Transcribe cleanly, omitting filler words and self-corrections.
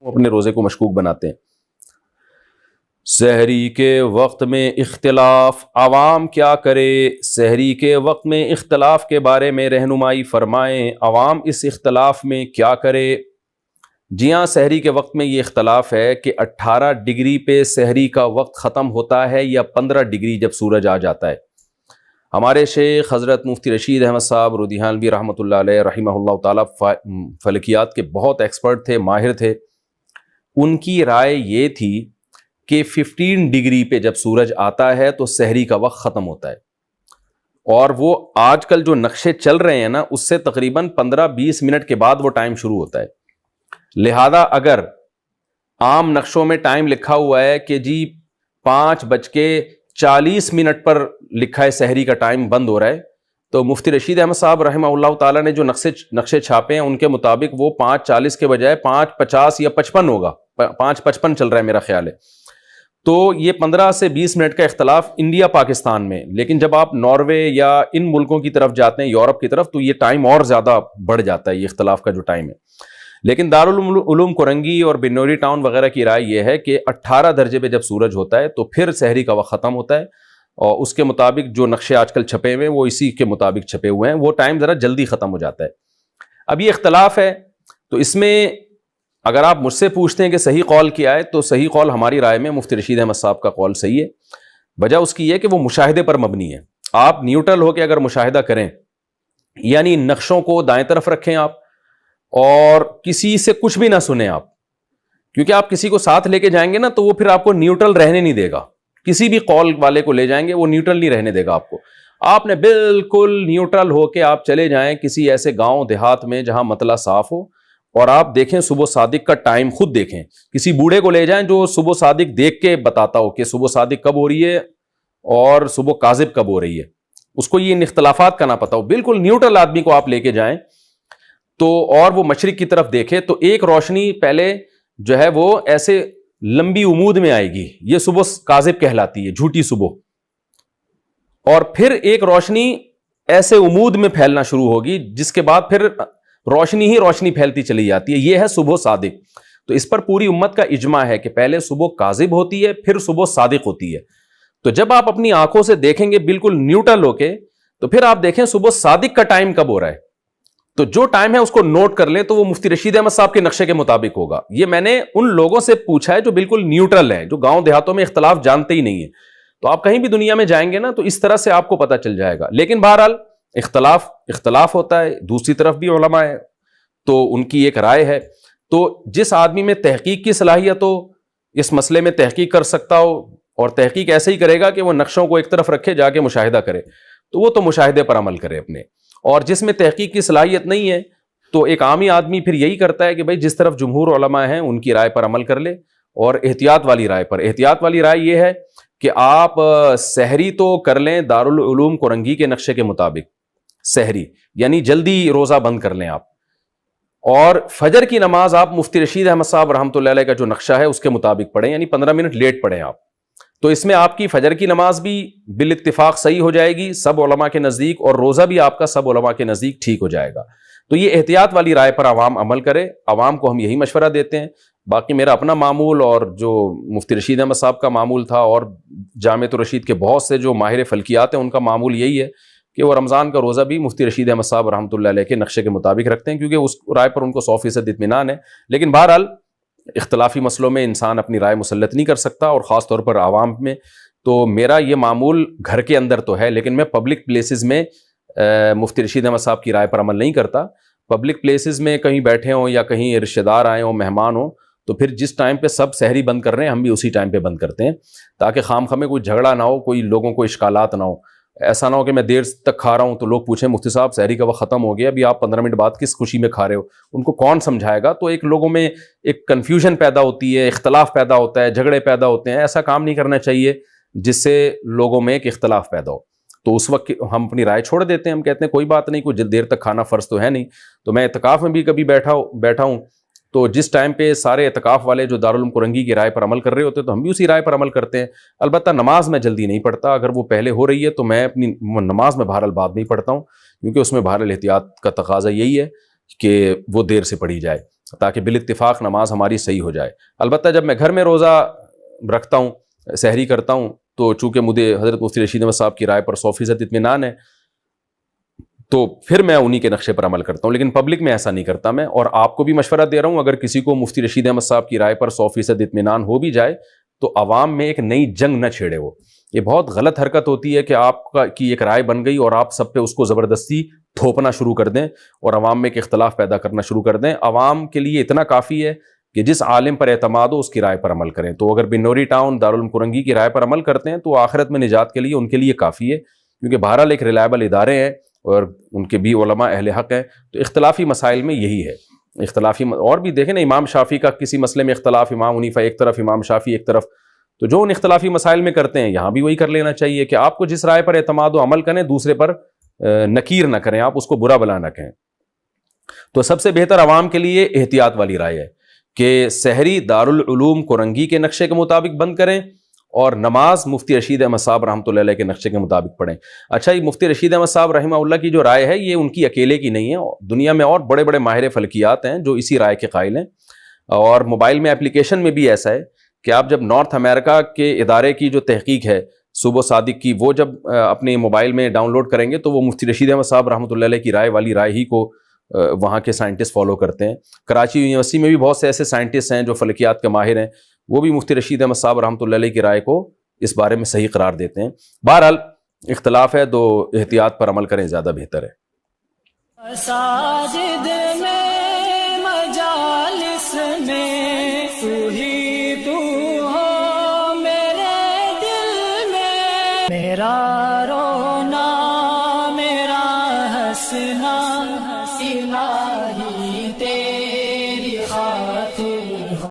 اپنے روزے کو مشکوک بناتے ہیں۔ سحری کے وقت میں اختلاف، عوام کیا کرے؟ سحری کے وقت میں اختلاف کے بارے میں رہنمائی فرمائیں، عوام اس اختلاف میں کیا کرے؟ جی ہاں، سحری کے وقت میں یہ اختلاف ہے کہ 18 ڈگری پہ سحری کا وقت ختم ہوتا ہے یا 15 ڈگری جب سورج آ جاتا ہے۔ ہمارے شیخ حضرت مفتی رشید احمد صاحب رودیانوی رحمۃ اللہ علیہ رحمہ اللہ تعالیٰ فلکیات کے بہت ایکسپرٹ تھے، ماہر تھے۔ ان کی رائے یہ تھی کہ 15 ڈگری پہ جب سورج آتا ہے تو سحری کا وقت ختم ہوتا ہے، اور وہ آج کل جو نقشے چل رہے ہیں نا، اس سے تقریباً 15-20 منٹ کے بعد وہ ٹائم شروع ہوتا ہے۔ لہذا اگر عام نقشوں میں ٹائم لکھا ہوا ہے کہ جی 5:40 پر لکھا ہے سحری کا ٹائم بند ہو رہا ہے، تو مفتی رشید احمد صاحب رحمہ اللہ تعالیٰ نے جو نقشے چھاپے ہیں ان کے مطابق وہ 5:40 کے بجائے 5:50 یا 55 ہوگا، 5:55 چل رہا ہے میرا خیال ہے۔ تو یہ 15 سے 20 منٹ کا اختلاف انڈیا پاکستان میں، لیکن جب آپ ناروے یا ان ملکوں کی طرف جاتے ہیں، یورپ کی طرف، تو یہ ٹائم اور زیادہ بڑھ جاتا ہے، یہ اختلاف کا جو ٹائم ہے۔ لیکن دارالعلوم کرنگی اور بنوری ٹاؤن وغیرہ کی رائے یہ ہے کہ 18 درجے پہ جب سورج ہوتا ہے تو پھر سحری کا وقت ختم ہوتا ہے، اور اس کے مطابق جو نقشے آج کل چھپے ہوئے ہیں وہ اسی کے مطابق چھپے ہوئے ہیں، وہ ٹائم ذرا جلدی ختم ہو جاتا ہے۔ اب یہ اختلاف ہے، تو اس میں اگر آپ مجھ سے پوچھتے ہیں کہ صحیح قول کیا ہے، تو صحیح قول ہماری رائے میں مفتی رشید احمد صاحب کا قول صحیح ہے۔ وجہ اس کی یہ کہ وہ مشاہدے پر مبنی ہے۔ آپ نیوٹرل ہو کے اگر مشاہدہ کریں، یعنی نقشوں کو دائیں طرف رکھیں آپ، اور کسی سے کچھ بھی نہ سنیں آپ، کیونکہ آپ کسی کو ساتھ لے کے جائیں گے نا تو وہ پھر آپ کو نیوٹرل رہنے نہیں دے گا۔ کسی بھی قول والے کو لے جائیں گے وہ نیوٹرل نہیں رہنے دے گا آپ کو۔ آپ نے بالکل نیوٹرل ہو کے آپ چلے جائیں کسی ایسے گاؤں دیہات میں جہاں مطلع صاف ہو، اور آپ دیکھیں صبح صادق کا ٹائم، خود دیکھیں، کسی بوڑھے کو لے جائیں جو صبح صادق دیکھ کے بتاتا ہو کہ صبح صادق کب ہو رہی ہے اور صبح کاذب کب ہو رہی ہے، اس کو یہ ان اختلافات کا نہ پتا ہو، بالکل نیوٹرل آدمی کو آپ لے کے جائیں تو، اور وہ مشرق کی طرف دیکھے تو ایک روشنی پہلے جو ہے وہ ایسے لمبی عمود میں آئے گی، یہ صبح کاذب کہلاتی ہے، جھوٹی صبح، اور پھر ایک روشنی ایسے عمود میں پھیلنا شروع ہوگی جس کے بعد پھر روشنی ہی روشنی پھیلتی چلی جاتی ہے، یہ ہے صبح صادق۔ تو اس پر پوری امت کا اجماع ہے کہ پہلے صبح کاذب ہوتی ہے، پھر صبح صادق ہوتی ہے۔ تو جب آپ اپنی آنکھوں سے دیکھیں گے بالکل نیوٹرل ہو کے، تو پھر آپ دیکھیں صبح صادق کا ٹائم کب ہو رہا ہے، تو جو ٹائم ہے اس کو نوٹ کر لیں، تو وہ مفتی رشید احمد صاحب کے نقشے کے مطابق ہوگا۔ یہ میں نے ان لوگوں سے پوچھا ہے جو بالکل نیوٹرل ہیں، جو گاؤں دیہاتوں میں اختلاف جانتے ہی نہیں ہیں۔ تو آپ کہیں بھی دنیا میں جائیں گے نا تو اس طرح سے آپ کو پتہ چل جائے گا۔ لیکن بہرحال اختلاف ہوتا ہے، دوسری طرف بھی علماء ہے تو ان کی ایک رائے ہے۔ تو جس آدمی میں تحقیق کی صلاحیت ہو، اس مسئلے میں تحقیق کر سکتا ہو، اور تحقیق ایسے ہی کرے گا کہ وہ نقشوں کو ایک طرف رکھے، جا کے مشاہدہ کرے، تو وہ تو مشاہدے پر عمل کرے اپنے۔ اور جس میں تحقیق کی صلاحیت نہیں ہے تو ایک عامی آدمی پھر یہی کرتا ہے کہ بھائی جس طرف جمہور علماء ہیں ان کی رائے پر عمل کر لے، اور احتیاط والی رائے پر۔ احتیاط والی رائے یہ ہے کہ آپ سحری تو کر لیں دارالعلوم کرنگی کے نقشے کے مطابق، سحری یعنی جلدی روزہ بند کر لیں آپ، اور فجر کی نماز آپ مفتی رشید احمد صاحب رحمۃ اللہ علیہ کا جو نقشہ ہے اس کے مطابق پڑھیں، یعنی 15 منٹ لیٹ پڑھیں آپ۔ تو اس میں آپ کی فجر کی نماز بھی بالاتفاق صحیح ہو جائے گی سب علماء کے نزدیک، اور روزہ بھی آپ کا سب علماء کے نزدیک ٹھیک ہو جائے گا۔ تو یہ احتیاط والی رائے پر عوام عمل کرے، عوام کو ہم یہی مشورہ دیتے ہیں۔ باقی میرا اپنا معمول اور جو مفتی رشید احمد صاحب کا معمول تھا، اور جامعۃ الرشید کے بہت سے جو ماہر فلکیات ہیں ان کا معمول یہی ہے کہ وہ رمضان کا روزہ بھی مفتی رشید احمد صاحب رحمۃ اللہ علیہ کے نقشے کے مطابق رکھتے ہیں، کیونکہ اس رائے پر ان کو 100% اطمینان ہے۔ لیکن بہرحال اختلافی مسئلوں میں انسان اپنی رائے مسلط نہیں کر سکتا، اور خاص طور پر عوام میں۔ تو میرا یہ معمول گھر کے اندر تو ہے، لیکن میں پبلک پلیسز میں مفتی رشید احمد صاحب کی رائے پر عمل نہیں کرتا۔ پبلک پلیسز میں کہیں بیٹھے ہوں یا کہیں رشتہ دار آئے ہوں، مہمان ہوں، تو پھر جس ٹائم پہ سب سحری بند کر رہے ہیں ہم بھی اسی ٹائم پہ بند کرتے ہیں، تاکہ خام خامے کوئی جھگڑا نہ ہو، کوئی لوگوں کو اشکالات نہ ہو۔ ایسا نہ ہو کہ میں دیر تک کھا رہا ہوں تو لوگ پوچھیں مفتی صاحب سحری کا وقت ختم ہو گیا، ابھی آپ 15 منٹ بعد کس خوشی میں کھا رہے ہو، ان کو کون سمجھائے گا؟ تو ایک لوگوں میں ایک کنفیوژن پیدا ہوتی ہے، اختلاف پیدا ہوتا ہے، جھگڑے پیدا ہوتے ہیں۔ ایسا کام نہیں کرنا چاہیے جس سے لوگوں میں ایک اختلاف پیدا ہو۔ تو اس وقت ہم اپنی رائے چھوڑ دیتے ہیں، ہم کہتے ہیں کوئی بات نہیں، کوئی دیر تک کھانا فرض تو ہے نہیں۔ تو میں اعتکاف میں بھی کبھی بیٹھا ہوں تو جس ٹائم پہ سارے اعتکاف والے جو دارالعلوم کرنگی کی رائے پر عمل کر رہے ہوتے ہیں تو ہم بھی اسی رائے پر عمل کرتے ہیں. البتہ نماز میں جلدی نہیں پڑھتا, اگر وہ پہلے ہو رہی ہے تو میں اپنی نماز میں بہرحال بعد نہیں پڑھتا ہوں, کیونکہ اس میں بہرحال احتیاط کا تقاضا یہی ہے کہ وہ دیر سے پڑھی جائے تاکہ بالاتفاق نماز ہماری صحیح ہو جائے. البتہ جب میں گھر میں روزہ رکھتا ہوں, سحری کرتا ہوں, تو چونکہ مجھے حضرت مفتی رشید احمد صاحب کی رائے پر 100% اطمینان ہے تو پھر میں انہی کے نقشے پر عمل کرتا ہوں, لیکن پبلک میں ایسا نہیں کرتا میں. اور آپ کو بھی مشورہ دے رہا ہوں, اگر کسی کو مفتی رشید احمد صاحب کی رائے پر 100% اطمینان ہو بھی جائے تو عوام میں ایک نئی جنگ نہ چھیڑے. وہ یہ بہت غلط حرکت ہوتی ہے کہ آپ کی ایک رائے بن گئی اور آپ سب پہ اس کو زبردستی تھوپنا شروع کر دیں اور عوام میں ایک اختلاف پیدا کرنا شروع کر دیں. عوام کے لیے اتنا کافی ہے کہ جس عالم پر اعتماد ہو اس کی رائے پر عمل کریں. تو اگر بنوری ٹاؤن دارالعلوم کرنگی کی رائے پر عمل کرتے ہیں تو آخرت میں نجات کے لیے ان کے لیے کافی ہے, کیونکہ بہرحال ایک ریلائبل ادارے ہیں اور ان کے بھی علماء اہل حق ہیں. تو اختلافی مسائل میں یہی ہے. اختلافی اور بھی دیکھیں نا, امام شافعی کا کسی مسئلے میں اختلاف, امام حنیفہ ایک طرف, امام شافعی ایک طرف, تو جو ان اختلافی مسائل میں کرتے ہیں یہاں بھی وہی کر لینا چاہیے کہ آپ کو جس رائے پر اعتماد و عمل کریں دوسرے پر نکیر نہ کریں, آپ اس کو برا بلا نہ کہیں. تو سب سے بہتر عوام کے لیے احتیاط والی رائے ہے کہ سحری دارالعلوم کرنگی کے نقشے کے مطابق بند کریں اور نماز مفتی رشید احمد صاحب رحمۃ اللہ علیہ کے نقشے کے مطابق پڑھیں. اچھا, یہ مفتی رشید احمد صاحب رحمہ اللہ کی جو رائے ہے یہ ان کی اکیلے کی نہیں ہے, دنیا میں اور بڑے بڑے ماہر فلکیات ہیں جو اسی رائے کے قائل ہیں. اور موبائل میں اپلیکیشن میں بھی ایسا ہے کہ آپ جب نارتھ امریکہ کے ادارے کی جو تحقیق ہے صوبہ صادق کی, وہ جب اپنے موبائل میں ڈاؤن لوڈ کریں گے تو وہ مفتی رشید احمد صاحب رحمۃ اللہ علیہ کی رائے والی رائے ہی کو وہاں کے سائنٹسٹ فالو کرتے ہیں. کراچی یونیورسٹی میں بھی بہت سے ایسے سائنٹسٹ ہیں جو فلکیات کے ماہر ہیں, وہ بھی مفتی رشید احمد صاحب رحمۃ اللہ علیہ کی رائے کو اس بارے میں صحیح قرار دیتے ہیں. بہرحال اختلاف ہے تو احتیاط پر عمل کریں, زیادہ بہتر ہے. مساجد میں مجالس میں تو ہی تو ہو میرے دل میں, میرا رونا میرا ہنسنا الہی